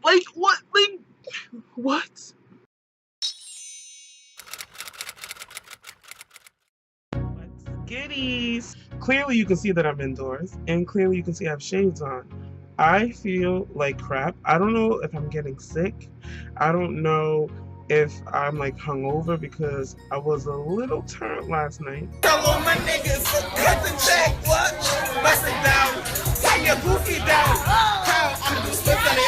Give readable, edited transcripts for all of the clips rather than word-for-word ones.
Like, what? Like, what? What's goodies? Clearly you can see that I'm indoors, and clearly you can see I have shades on. I feel like crap. I don't know if I'm getting sick. I don't know if I'm like hungover because I was a little turned last night. Tell all my niggas, cut the check, what? Bust it down, tie your goofy down. How? I'm a split on it.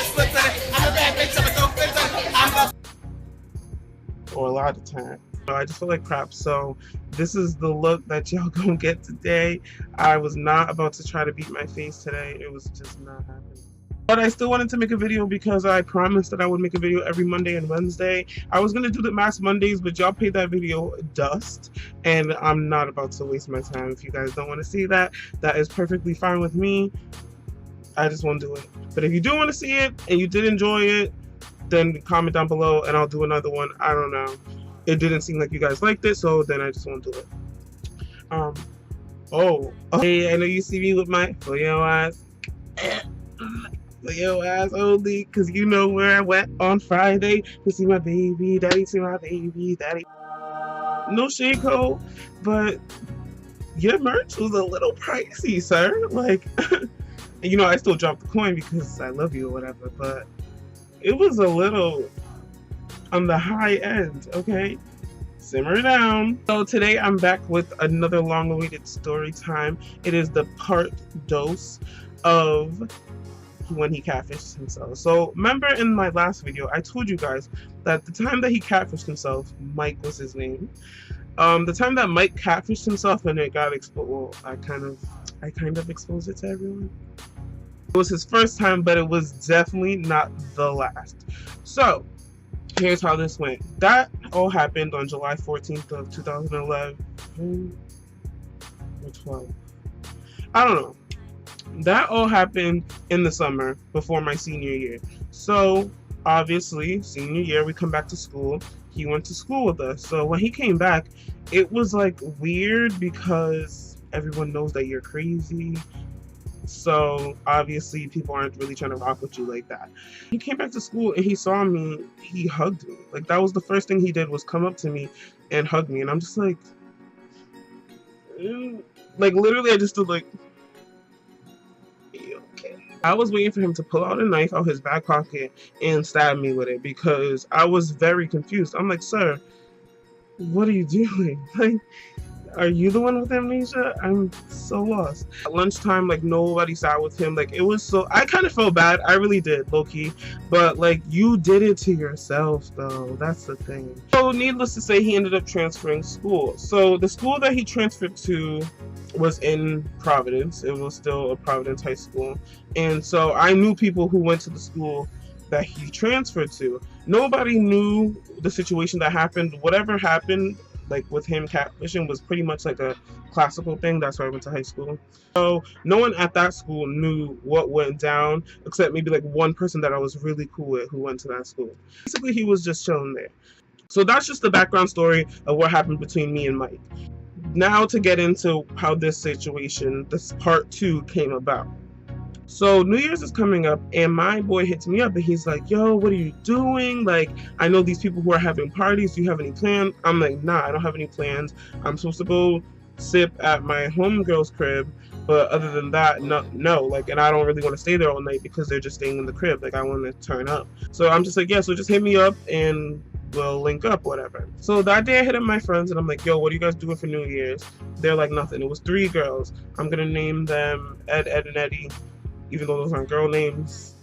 I'm a bad bitch, I'm a dope bitch, I'm a... Or a lot of time. I just feel like crap. So this is the look that y'all gonna get today. I was not about to try to beat my face today. It was just not happening. But I still wanted to make a video because I promised that I would make a video every Monday and Wednesday. I was gonna do the Max Mondays, but y'all paid that video dust, and I'm not about to waste my time. If you guys don't want to see that, that is perfectly fine with me. I just won't do it. But if you do want to see it and you did enjoy it, then comment down below and I'll do another one. I don't know. It didn't seem like you guys liked it, so then I just won't do it. Hey, I know you see me with my for your eyes only, because you know where I went on Friday to see my baby daddy, No shade code, but your merch was a little pricey, sir. Like, you know, I still dropped the coin because I love you or whatever, but it was a little on the high end, okay? Simmer down. So today I'm back with another long-awaited story time. It is the part dose of when he catfished himself. So remember in my last video, I told you guys that the time that he catfished himself, Mike was his name. The time that Mike catfished himself and it got exposed, well, I kind of exposed it to everyone. It was his first time, but it was definitely not the last. So here's how this went. That all happened on July 14th of 2011 or 12. I don't know. That all happened in the summer before my senior year. So obviously, senior year, we come back to school. He went to school with us. So when he came back, it was like weird because everyone knows that you're crazy. So obviously people aren't really trying to rock with you like that. He came back to school and he saw me, he hugged me. Like, that was the first thing he did, was come up to me and hug me. And I'm just like literally I just stood like, okay. I was waiting for him to pull out a knife out his back pocket and stab me with it because I was very confused. I'm like, sir, what are you doing? Like, are you the one with amnesia? I'm so lost. At lunchtime, like, nobody sat with him. Like, it was so... I kind of felt bad. I really did, low-key. But, like, you did it to yourself, though. That's the thing. So, needless to say, he ended up transferring school. So, the school that he transferred to was in Providence. It was still a Providence high school. And so, I knew people who went to the school that he transferred to. Nobody knew the situation that happened. Whatever happened, like with him catfishing, was pretty much like a classical thing. That's why I went to high school. So no one at that school knew what went down, except maybe like one person that I was really cool with who went to that school. Basically, he was just chilling there. So that's just the background story of what happened between me and Mike. Now to get into how this situation, this part 2, came about. So New Year's is coming up and my boy hits me up and he's like, yo, what are you doing? Like, I know these people who are having parties. Do you have any plans? I'm like, nah, I don't have any plans. I'm supposed to go sip at my homegirl's crib, but other than that, no. Like, and I don't really want to stay there all night because they're just staying in the crib. Like, I want to turn up. So I'm just like, yeah, so just hit me up and we'll link up, whatever. So that day I hit up my friends and I'm like, yo, what are you guys doing for New Year's? They're like, nothing. It was 3 girls. I'm gonna name them Ed, and Eddie. Even though those aren't girl names,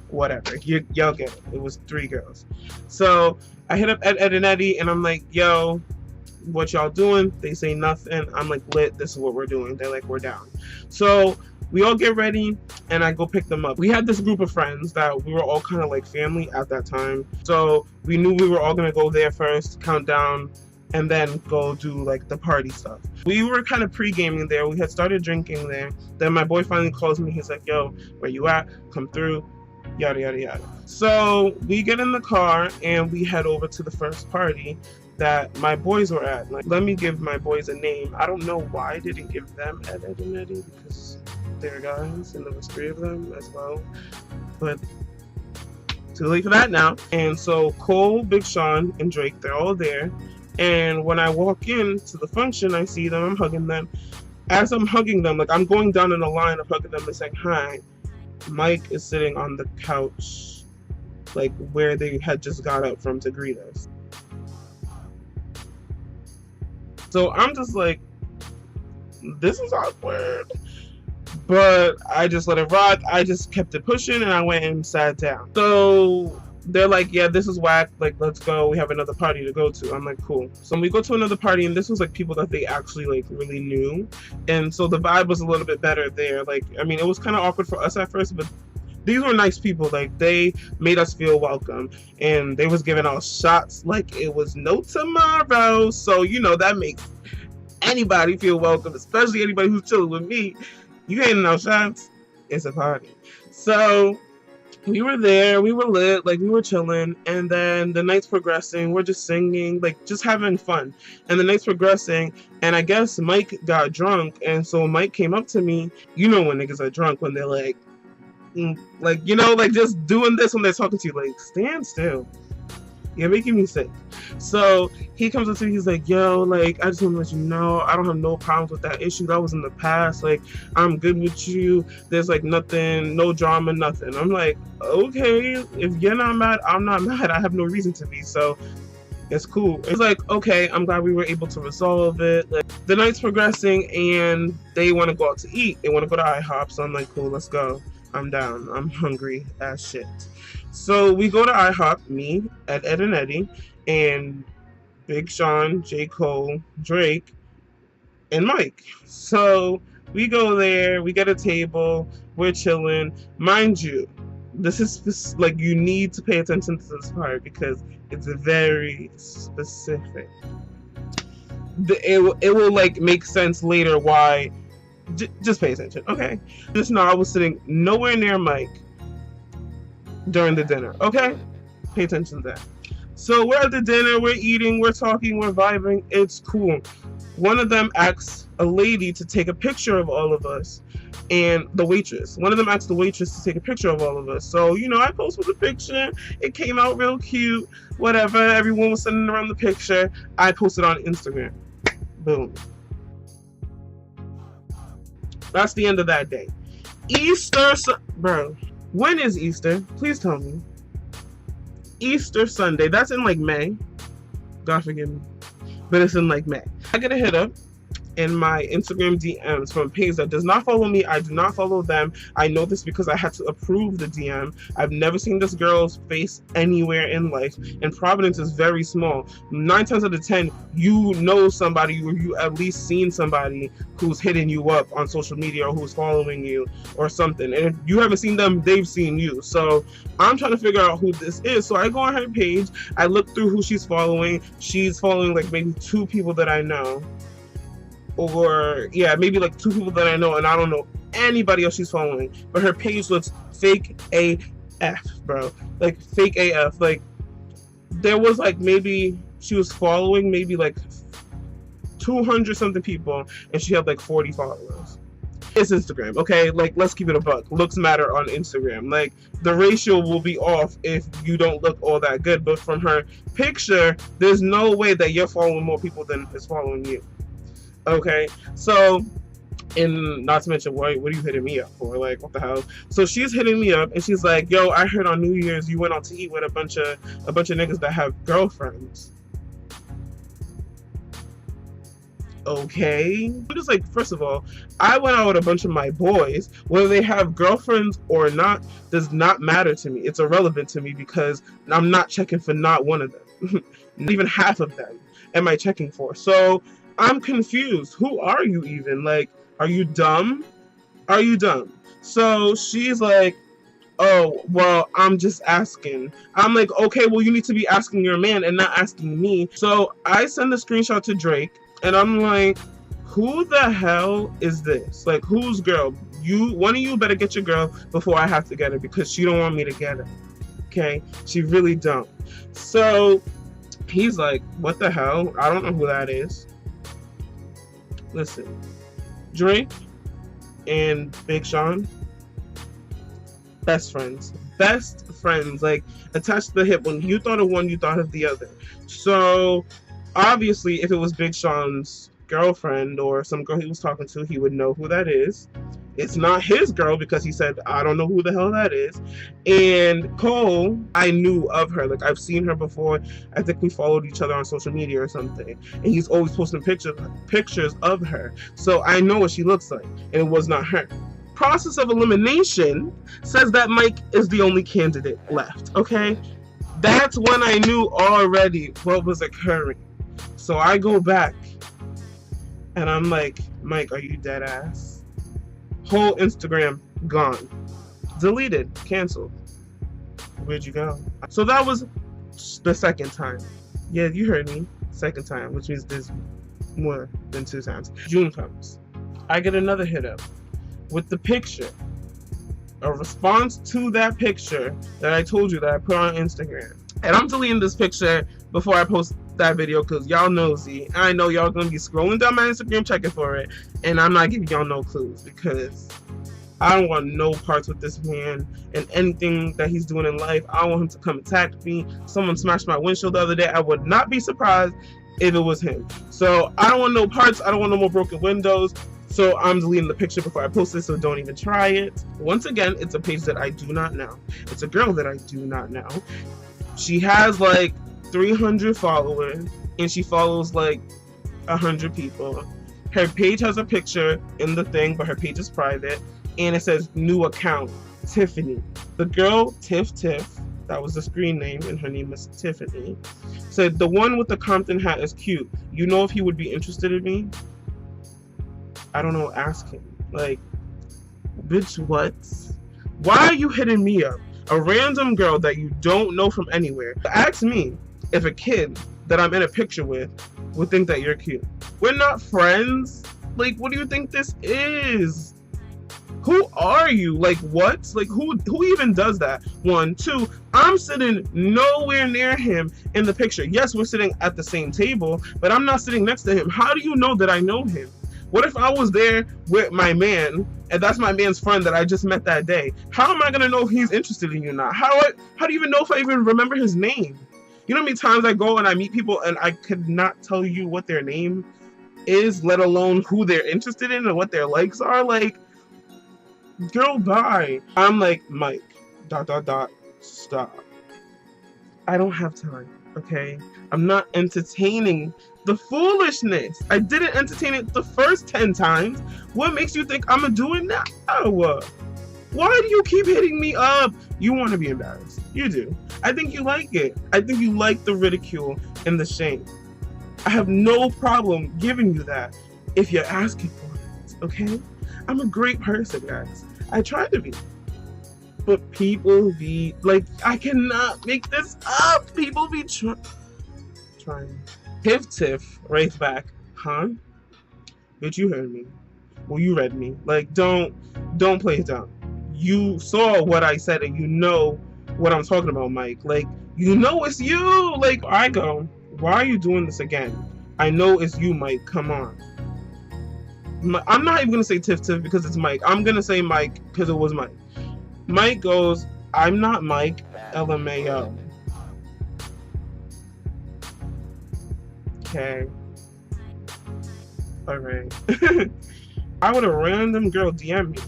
whatever. Y'all get it. It was 3 girls. So I hit up Ed, and Eddie, and I'm like, yo, what y'all doing? They say nothing. I'm like, lit, this is what we're doing. They're like, we're down. So we all get ready, and I go pick them up. We had this group of friends that we were all kind of like family at that time. So we knew we were all going to go there first, count down, and then go do like the party stuff. We were kind of pre-gaming there. We had started drinking there. Then my boy finally calls me. He's like, yo, where you at? Come through. Yada, yada, yada. So we get in the car and we head over to the first party that my boys were at. Like, let me give my boys a name. I don't know why I didn't give them Ed, and Eddie, because they're guys and there was 3 of them as well. But Too late for that now. And so Cole, Big Sean, and Drake, they're all there. And when I walk into the function, I see them, I'm hugging them. As I'm hugging them, like I'm going down in a line of hugging them and saying hi, Mike is sitting on the couch, like where they had just got up from to greet us. So I'm just like, this is awkward. But I just let it rock. I just kept it pushing and I went and sat down. So they're like, yeah, this is whack. Like, let's go. We have another party to go to. I'm like, cool. So we go to another party, and this was like people that they actually like really knew. And so the vibe was a little bit better there. Like, I mean, it was kind of awkward for us at first, but these were nice people. Like, they made us feel welcome, and they was giving us shots like it was no tomorrow. So, you know, that makes anybody feel welcome, especially anybody who's chilling with me. You handing out shots, it's a party. So we were there, we were lit, like we were chilling, and then the night's progressing, we're just singing, like just having fun. And the night's progressing, and I guess Mike got drunk, and so Mike came up to me. You know when niggas are drunk, when they're like, you know, like just doing this when they're talking to you, like, stand still. You're making me sick. So he comes up to me, he's like, yo, like, I just want to let you know, I don't have no problems with that issue. That was in the past. Like, I'm good with you. There's like nothing, no drama, nothing. I'm like, okay, if you're not mad, I'm not mad. I have no reason to be. So it's cool. It's like, okay, I'm glad we were able to resolve it. Like, the night's progressing and they want to go out to eat. They want to go to IHOP. So I'm like, cool, let's go. I'm down. I'm hungry as shit. So we go to IHOP, me, Ed and Eddie, and Big Sean, J. Cole, Drake, and Mike. So we go there, we get a table, we're chilling. Mind you, this is like, you need to pay attention to this part because it's very specific. It will like make sense later why. Just pay attention, okay? Just know I was sitting nowhere near Mike during the dinner, okay? Pay attention to that. So we're at the dinner, we're eating, we're talking, we're vibing, it's cool. One of them asks a lady to take a picture of all of us, and the waitress. One of them asked the waitress to take a picture of all of us. So, you know, I posted the picture, it came out real cute, whatever, everyone was sending around the picture, I posted on Instagram. Boom. That's the end of that day. Easter, bro. When is Easter? Please tell me. Easter Sunday. That's in like May. God forgive me. But it's in like May. I get a hit up in my Instagram DMs from a page that does not follow me. I do not follow them. I know this because I had to approve the DM. I've never seen this girl's face anywhere in life, and Providence is very small. 9 times out of 10, you know somebody, or you at least seen somebody who's hitting you up on social media or who's following you or something. And if you haven't seen them, they've seen you. So I'm trying to figure out who this is. So I go on her page, I look through who she's following. She's following like maybe 2 people that I know. Or yeah, maybe like 2 people that I know, and I don't know anybody else she's following. But her page looks fake AF, bro. Like fake AF. Like there was like, maybe she was following maybe like 200 something people, and she had like 40 followers. It's Instagram, okay? Like, let's keep it a buck. Looks matter on Instagram. Like, the ratio will be off if you don't look all that good. But from her picture, there's no way that you're following more people than is following you. Okay, so, and not to mention, what are you hitting me up for? Like, what the hell? So she's hitting me up, and she's like, yo, I heard on New Year's you went out to eat with a bunch of niggas that have girlfriends. Okay. I'm just like, first of all, I went out with a bunch of my boys. Whether they have girlfriends or not does not matter to me. It's irrelevant to me because I'm not checking for not one of them. Not even half of them am I checking for. So I'm confused. Who are you even? Like, are you dumb? Are you dumb? So she's like, oh, well, I'm just asking. I'm like, okay, well, you need to be asking your man and not asking me. So I send a screenshot to Drake, and I'm like, who the hell is this? Like, whose girl? One of you better get your girl before I have to get her, because she don't want me to get her. Okay? She really don't. So he's like, what the hell? I don't know who that is. Listen, Drake and Big Sean, best friends. best friends, like attached to the hip. When you thought of one, you thought of the other. So obviously, if it was Big Sean's girlfriend or some girl he was talking to, he would know who that is. It's not his girl because he said, I don't know who the hell that is. And Cole, I knew of her. Like, I've seen her before. I think we followed each other on social media or something. And he's always posting pictures of her. So I know what she looks like. And it was not her. Process of elimination says that Mike is the only candidate left. Okay? That's when I knew already what was occurring. So I go back. And I'm like, Mike, are you dead ass? Whole Instagram gone. Deleted. Canceled. Where'd you go? So that was the second time. Yeah, you heard me. Second time, which means there's more than 2 times. June comes. I get another hit up with the picture. A response to that picture that I told you that I put on Instagram. And I'm deleting this picture before I post that video because y'all nosy. And I know y'all gonna be scrolling down my Instagram checking for it. And I'm not giving y'all no clues because I don't want no parts with this man and anything that he's doing in life. I don't want him to come attack me. Someone smashed my windshield the other day. I would not be surprised if it was him. So I don't want no parts. I don't want no more broken windows. So I'm deleting the picture before I post it, so don't even try it. Once again, it's a page that I do not know. It's a girl that I do not know. She has like 300 followers, and she follows like 100 people. Her page has a picture in the thing, but her page is private, and it says new account, Tiffany. The girl, Tiff, that was the screen name, and her name is Tiffany, said, the one with the Compton hat is cute. You know if he would be interested in me? I don't know, ask him. Like, bitch, what? Why are you hitting me up? A random girl that you don't know from anywhere. Ask me if a kid that I'm in a picture with would think that you're cute. We're not friends. Like, what do you think this is? Who are you? Like, what? Like, who even does that? 1, 2, I'm sitting nowhere near him in the picture. Yes, we're sitting at the same table, but I'm not sitting next to him. How do you know that I know him? What if I was there with my man, and that's my man's friend that I just met that day? How am I gonna know if he's interested in you now? How do you even know if I even remember his name? You know how many times I go and I meet people and I could not tell you what their name is, let alone who they're interested in and what their likes are? Like, girl, bye. I'm like, Mike, ... stop. I don't have time, okay? I'm not entertaining the foolishness. I didn't entertain it the first 10 times. What makes you think I'm gonna do it now? Why do you keep hitting me up? You want to be embarrassed. You do. I think you like it. I think you like the ridicule and the shame. I have no problem giving you that if you're asking for it, okay? I'm a great person, guys. I try to be. But people be, like, I cannot make this up. People be trying. Tiff writes back, huh? Bitch, you heard me. Well, you read me. Like, don't play it down. You saw what I said and you know what I'm talking about, Mike. Like, you know it's you. Like, I go, why are you doing this again? I know it's you, Mike. Come on. I'm not even going to say Tiff because it's Mike. I'm going to say Mike because it was Mike. Mike goes, I'm not Mike, LMAO. Okay. Alright. I would a random girl DM me,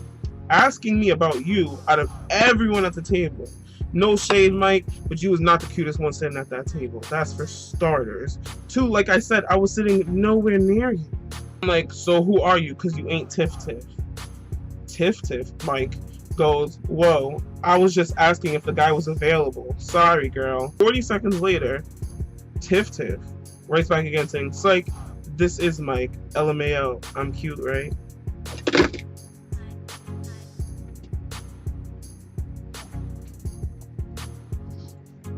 asking me about you out of everyone at the table. No shade, Mike, but you was not the cutest one sitting at that table. That's for starters. 2, like I said, I was sitting nowhere near you. I'm like, so who are you? Because you ain't Tiff. Tiff, Mike goes, whoa, I was just asking if the guy was available. Sorry, girl. 40 seconds later, Tiff writes back again saying, psych, this is Mike, LMAO. I'm cute, right?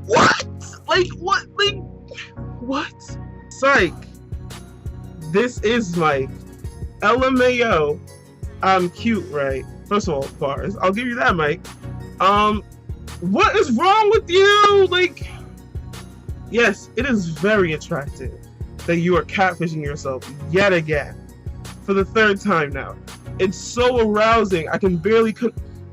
What? Like, what? Like, what? Psych, this is Mike, LMAO. I'm cute, right? First of all, bars. I'll give you that, Mike. What is wrong with you? Like, yes, it is very attractive that you are catfishing yourself yet again for the 3rd time now. It's so arousing. I can barely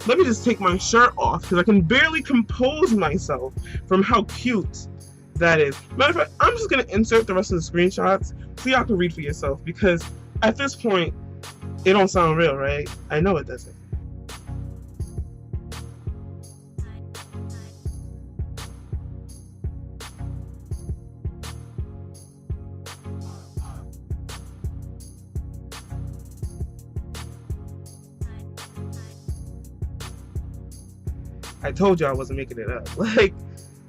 let me just take my shirt off because I can barely compose myself from how cute that is. Matter of fact, I'm just gonna insert the rest of the screenshots so y'all can read for yourself, because at this point, it don't sound real, right? I know it doesn't. I told you I wasn't making it up. Like,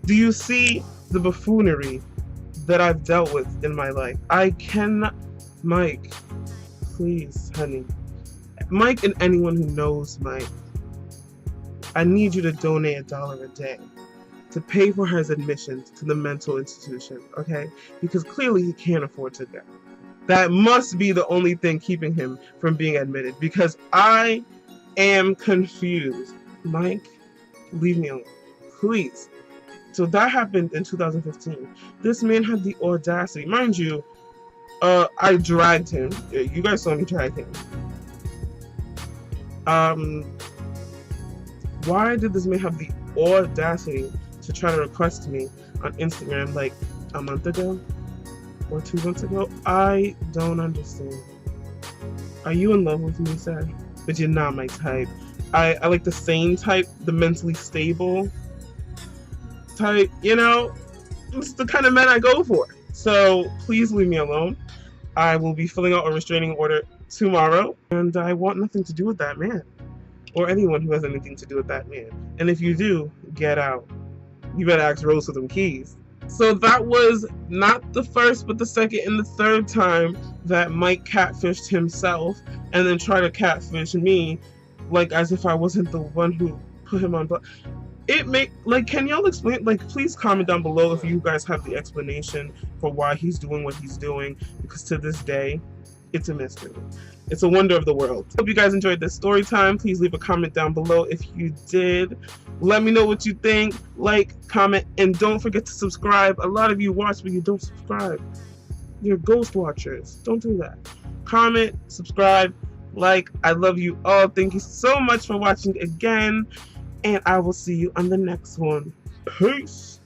do you see the buffoonery that I've dealt with in my life? I cannot. Mike, please, honey. Mike and anyone who knows Mike, I need you to donate $1 a day to pay for his admission to the mental institution, okay? Because clearly he can't afford to go. That must be the only thing keeping him from being admitted, because I am confused. Mike, leave me alone, please. So that happened in 2015. This man had the audacity, mind you, I dragged him. You guys saw me drag him. Why did this man have the audacity to try to request me on Instagram like a month ago or 2 months ago? I don't understand. Are you in love with me, sir? But you're not my type. I like the sane type, the mentally stable type, you know? It's the kind of men I go for. So please leave me alone. I will be filling out a restraining order tomorrow, and I want nothing to do with that man. Or anyone who has anything to do with that man. And if you do, get out. You better ask Rose for them keys. So that was not the first, but the second and the third time that Mike catfished himself and then tried to catfish me, like as if I wasn't the one who put him on. Can y'all explain? Like, please comment down below if you guys have the explanation for why he's doing what he's doing, because to this day, it's a mystery. It's a wonder of the world. Hope you guys enjoyed this story time. Please leave a comment down below if you did. Let me know what you think. Like, comment, and don't forget to subscribe. A lot of you watch, but you don't subscribe. You're ghost watchers. Don't do that. Comment, subscribe, like. I love you all. Thank you so much for watching again, and I will see you on the next one. Peace.